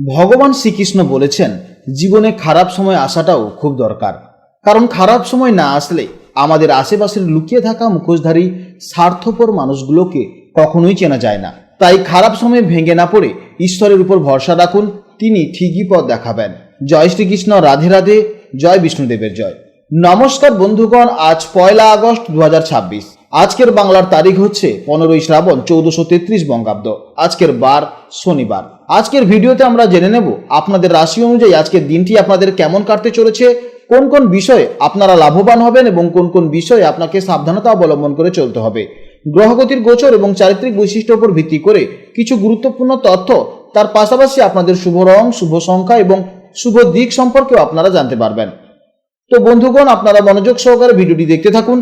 ভগবান শ্রীকৃষ্ণ বলেছেন জীবনে খারাপ সময় আসাটাও খুব দরকার। কারণ খারাপ সময় না আসলে আমাদের আশেপাশের লুকিয়ে থাকা মুখোশধারী স্বার্থপর মানুষগুলোকে কখনোই চেনা যায় না। তাই খারাপ সময়ে ভেঙে না পড়ে ঈশ্বরের উপর ভরসা রাখুন, তিনি ঠিকই পথ দেখাবেন। জয় শ্রীকৃষ্ণ, রাধে রাধে, জয় বিষ্ণুদেবের জয়। নমস্কার বন্ধুগণ, আজ 1 আগস্ট 2026। আজকের বাংলার তারিখ হচ্ছে 15 শ্রাবণ 1433 বঙ্গাব্দ। আজকের বার শনিবার। আজকের ভিডিওতে আমরা জেনে নেব আপনাদের রাশি অনুযায়ী আজকের দিনটি আপনাদের কেমন কাটতে চলেছে, কোন কোন বিষয়ে আপনারা লাভবান হবেন এবং কোন কোন বিষয়ে আপনাকে সাবধানতা অবলম্বন করে চলতে হবে। গ্রহগতির গোচর এবং চারিত্রিক বৈশিষ্ট্যের উপর ভিত্তি করে কিছু গুরুত্বপূর্ণ তথ্য, তার পাশাপাশি আপনাদের শুভ রং, শুভ সংখ্যা এবং শুভ দিক সম্পর্কেও আপনারা জানতে পারবেন। তো বন্ধুগণ, আপনারা মনোযোগ সহকারে ভিডিওটি দেখতে থাকুন,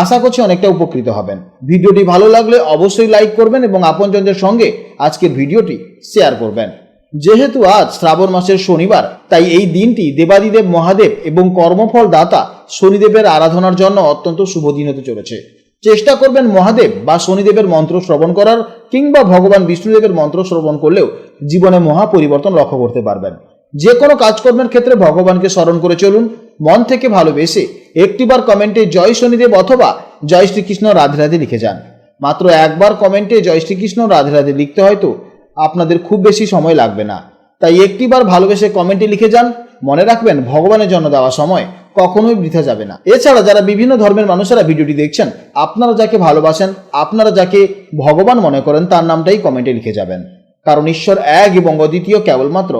আশা করছি অনেকটা উপকৃত হবেন। ভিডিওটি ভালো লাগলে অবশ্যই লাইক করবেন এবং আপনজনদের সঙ্গে আজকের ভিডিওটি শেয়ার করবেন। যেহেতু আজ শ্রাবণ মাসের শনিবার, তাই এই দিনটি দেবাদিদেব মহাদেব এবং কর্মফল দাতা শনিদেবের আরাধনার জন্য অত্যন্ত শুভ দিন হতে চলেছে। চেষ্টা করবেন মহাদেব বা শনিদেবের মন্ত্র শ্রবণ করার, কিংবা ভগবান বিষ্ণুদেবের মন্ত্র শ্রবণ করলেও জীবনে মহা পরিবর্তন লক্ষ্য করতে পারবেন। যে কোনো কাজকর্মের ক্ষেত্রে ভগবানকে স্মরণ করে চলুন, মন থেকে ভালোবেসে একটিবার কমেন্টে জয় শনিদেব অথবা জয় শ্রীকৃষ্ণ রাধে রাধে লিখে যান। মাত্র একবার কমেন্টে জয় শ্রীকৃষ্ণ রাধে রাধে লিখতে হয়তো আপনাদের খুব বেশি সময় লাগবে না, তাই একটিবার ভালোবেসে কমেন্টে লিখে যান। মনে রাখবেন, ভগবানের জন্য দেওয়া সময় কখনোই বৃথা যাবে না। এছাড়া যারা বিভিন্ন ধর্মের মানুষেরা ভিডিওটি দেখছেন, আপনারা যাকে ভালোবাসেন, আপনারা যাকে ভগবান মনে করেন, তার নামটাই কমেন্টে লিখে যাবেন। কারণ ঈশ্বর এক এবং অদ্বিতীয়, কেবলমাত্র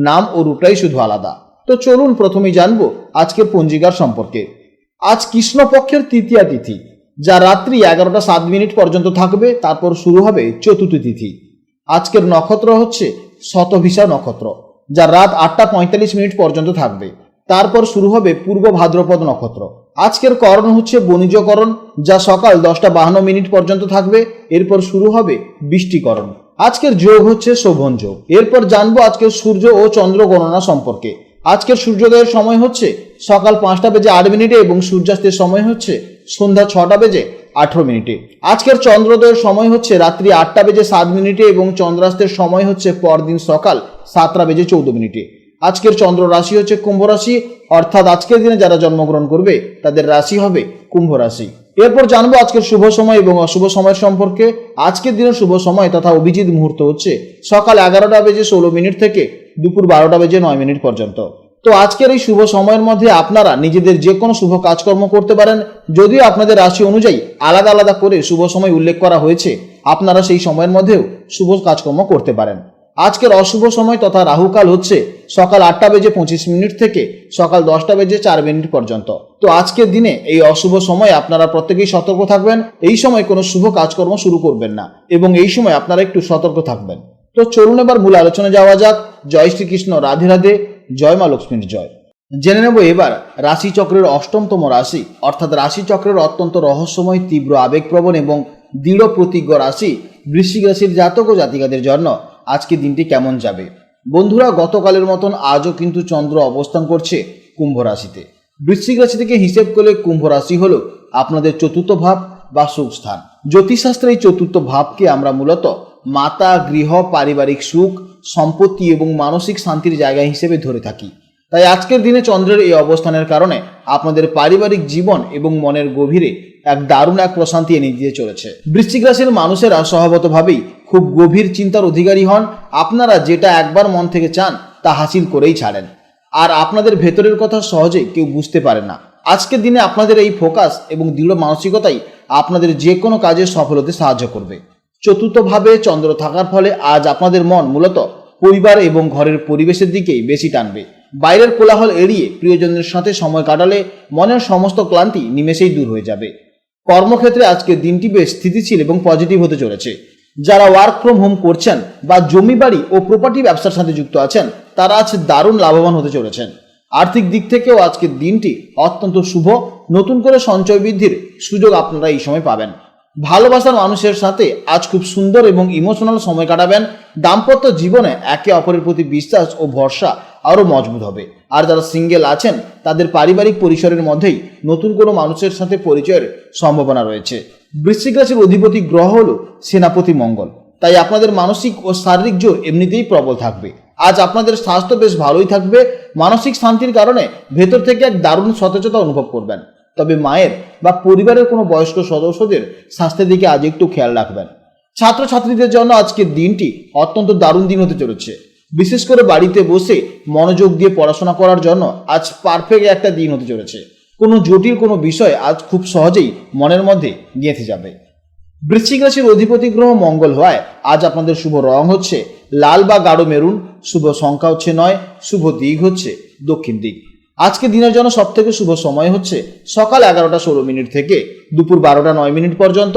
নাম ও রূপটাই শুধু আলাদা। তো চলুন প্রথমেই জানবো আজকের পঞ্জিকার সম্পর্কে। আজ কৃষ্ণপক্ষের তৃতীয়া তিথি, যা রাত্রি 11টা 7 মিনিট পর্যন্ত থাকবে। তারপর শুরু হবে চতুর্থী তিথি। আজকের নক্ষত্র হচ্ছে শতভিষা নক্ষত্র, যা রাত 8টা 45 মিনিট পর্যন্ত থাকবে। তারপর শুরু হবে পূর্ব ভাদ্রপদ নক্ষত্র। আজকের করণ হচ্ছে বণিজকরণ, যা সকাল 10টা 52 মিনিট পর্যন্ত থাকবে। এরপর শুরু হবে বৃষ্টিকরণ। আজকের যোগ হচ্ছে শোভন যোগ। এরপর জানবো আজকের সূর্য ও চন্দ্র গণনা সম্পর্কে। আজকের সূর্যোদয়ের সময় হচ্ছে সকাল 5টা বেজে 8 মিনিটে এবং সূর্যাস্তের সময় হচ্ছে সন্ধ্যা 6টা বেজে 18 মিনিটে। আজকের চন্দ্রোদয়ের সময় হচ্ছে রাত্রি 8টা বেজে 7 মিনিটে এবং চন্দ্রাস্তের সময় হচ্ছে পরদিন সকাল 7টা বেজে 14 মিনিটে। আজকের চন্দ্র রাশি হচ্ছে কুম্ভ রাশি, অর্থাৎ আজকের দিনে যারা জন্মগ্রহণ করবে তাদের রাশি হবে কুম্ভ রাশি। এরপর জানবো আজকের শুভ সময় এবং অশুভ সময়ের সম্পর্কে। আজকের দিনের শুভ সময় তথা অভিজিৎ মুহূর্ত হচ্ছে সকাল 11টা বেজে 16 মিনিট থেকে দুপুর 12টা বেজে 9 মিনিট পর্যন্ত। তো আজকের এই শুভ সময়ের মধ্যে আপনারা নিজেদের যে কোনো শুভ কাজকর্ম করতে পারেন। যদিও আপনাদের রাশি অনুযায়ী আলাদা আলাদা করে শুভ সময় উল্লেখ করা হয়েছে, আপনারা সেই সময়ের মধ্যেও শুভ কাজকর্ম করতে পারেন। আজকের অশুভ সময় তথা রাহুকাল হচ্ছে সকাল 8টা বেজে 25 মিনিট থেকে সকাল 10টা বেজে 4 মিনিট পর্যন্ত। তো আজকের দিনে এই অশুভ সময় আপনারা প্রত্যেকেই সতর্ক থাকবেন। এই সময় কোনো শুভ কাজকর্ম শুরু করবেন না এবং এই সময় আপনারা একটু সতর্ক থাকবেন। তো চলুন এবার মূল আলোচনায় যাওয়া যাক। জয় শ্রীকৃষ্ণ, রাধে রাধে, জয় মা লক্ষ্মীর জয়। জেনে নেব এবার রাশিচক্রের অষ্টমতম রাশি, অর্থাৎ রাশিচক্রের অত্যন্ত রহস্যময়, তীব্র আবেগপ্রবণ এবং দৃঢ় প্রতিজ্ঞ রাশি বৃশ্চিক রাশির জাতক ও জাতিকাদের জন্য আজকে দিনটি কেমন যাবে। বন্ধুরা, গতকালের মতন আজও কিন্তু চন্দ্র অবস্থান করছে কুম্ভ রাশিতে। বৃশ্চিক রাশি থেকে হিসেব করলে কুম্ভ রাশি হলো আপনাদের চতুর্থ ভাব বা সুখ স্থান। জ্যোতিষশাস্ত্রে এই চতুর্থ ভাবকে আমরা মূলত মাতা, গৃহ, পারিবারিক সুখ, সম্পত্তি এবং মানসিক শান্তির জায়গা হিসেবে ধরে থাকি। তাই আজকের দিনে চন্দ্রের এই অবস্থানের কারণে আপনাদের পারিবারিক জীবন এবং মনের গভীরে দারুণ এক প্রশান্তি এনে দিতে চলেছে। বৃশ্চিক রাশির মানুষেরা স্বভাবতভাবেই খুব গভীর চিন্তার অধিকারী হন। আপনারা যেটা একবার মন থেকে চান তা হাসিল করেই ছাড়েন, আর আপনাদের ভেতরের কথা সহজে কেউ বুঝতে পারে না। আজকের দিনে আপনাদের এই ফোকাস এবং দৃঢ় মানসিকতাই আপনাদের যে কোনো কাজে সফল হতে সাহায্য করবে। চতুর্থভাবে চন্দ্র থাকার ফলে আজ আপনাদের মন মূলত পরিবার এবং ঘরের পরিবেশের দিকেই বেশি টানবে। বাইরের কোলাহল এড়িয়ে প্রিয়জনের সাথে সময় কাটালে মনের সমস্ত ক্লান্তি নিমেষেই দূর হয়ে যাবে। কর্মক্ষেত্রে আজকের দিনটি বেশ স্থিতিশীল এবং পজিটিভ হতে চলেছে। যারা ওয়ার্ক ফ্রম হোম করছেন বা জমি বাড়ি ও প্রপার্টি ব্যবসার সাথে যুক্ত আছেন, তারা আজ দারুণ লাভবান হতে চলেছেন। আর্থিক দিক থেকেও আজকের দিনটি অত্যন্ত শুভ। নতুন করে সঞ্চয় বৃদ্ধির সুযোগ আপনারা এই সময় পাবেন। ভালোবাসার মানুষের সাথে আজ খুব সুন্দর এবং ইমোশনাল সময় কাটাবেন। দাম্পত্য জীবনে একে অপরের প্রতি বিশ্বাস ও ভরসা আরও মজবুত হবে। আর যারা সিঙ্গেল আছেন, তাদের পারিবারিক পরিসরের মধ্যেই নতুন কোনো মানুষের সাথে পরিচয়ের সম্ভাবনা রয়েছে। বৃশ্চিক রাশির অধিপতি গ্রহ হল সেনাপতি মঙ্গল, তাই আপনাদের মানসিক ও শারীরিক জোর এমনিতেই প্রবল থাকবে। আজ আপনাদের স্বাস্থ্য বেশ ভালোই থাকবে। মানসিক শান্তির কারণে ভেতর থেকে এক দারুণ সতেজতা অনুভব করবেন। তবে মায়ের বা পরিবারের কোনো বয়স্ক সদস্যদের স্বাস্থ্যের দিকে আজ একটু খেয়াল রাখবেন। ছাত্রছাত্রীদের জন্য আজকের দিনটি অত্যন্ত দারুণ দিন হতে চলেছে। বিশেষ করে বাড়িতে বসে মনোযোগ দিয়ে পড়াশোনা করার জন্য আজ পারফেক্ট একটা দিন হতে চলেছে। কোনো জটিল কোনো বিষয় আজ খুব সহজেই মনের মধ্যে গেঁথে যাবে। বৃশ্চিক রাশির অধিপতি গ্রহ মঙ্গল হওয়ায় আজ আপনাদের শুভ রং হচ্ছে লাল বা গাঢ় মেরুন, শুভ সংখ্যা হচ্ছে 9, শুভ দিক হচ্ছে দক্ষিণ দিক। আজকে দিনের জন্য সব থেকে শুভ সময় হচ্ছে সকাল 11টা 16 থেকে দুপুর 12টা 9 পর্যন্ত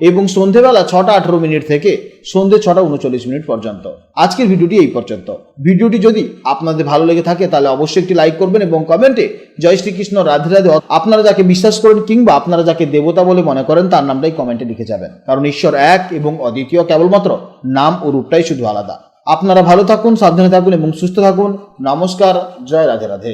এবং সন্ধেবেলা 6টা 18 থেকে সন্ধে 6টা 39 পর্যন্ত। আজকের ভিডিওটি এই পর্যন্ত। ভিডিওটি যদি আপনাদের ভালো লেগে থাকে তাহলে অবশ্যই একটি লাইক করবেন এবং কমেন্টে জয় শ্রীকৃষ্ণ, রাধে রাধে আপনারা যাকে বিশ্বাস করেন কিংবা আপনারা যাকে দেবতা বলে মনে করেন তার নামটাই কমেন্টে লিখে যাবেন। কারণ ঈশ্বর এক এবং অদ্বিতীয়, কেবলমাত্র নাম ও রূপটাই শুধু আলাদা। আপনারা ভালো থাকুন, সাবধানে থাকুন এবং সুস্থ থাকুন। নমস্কার, জয় রাধে রাধে।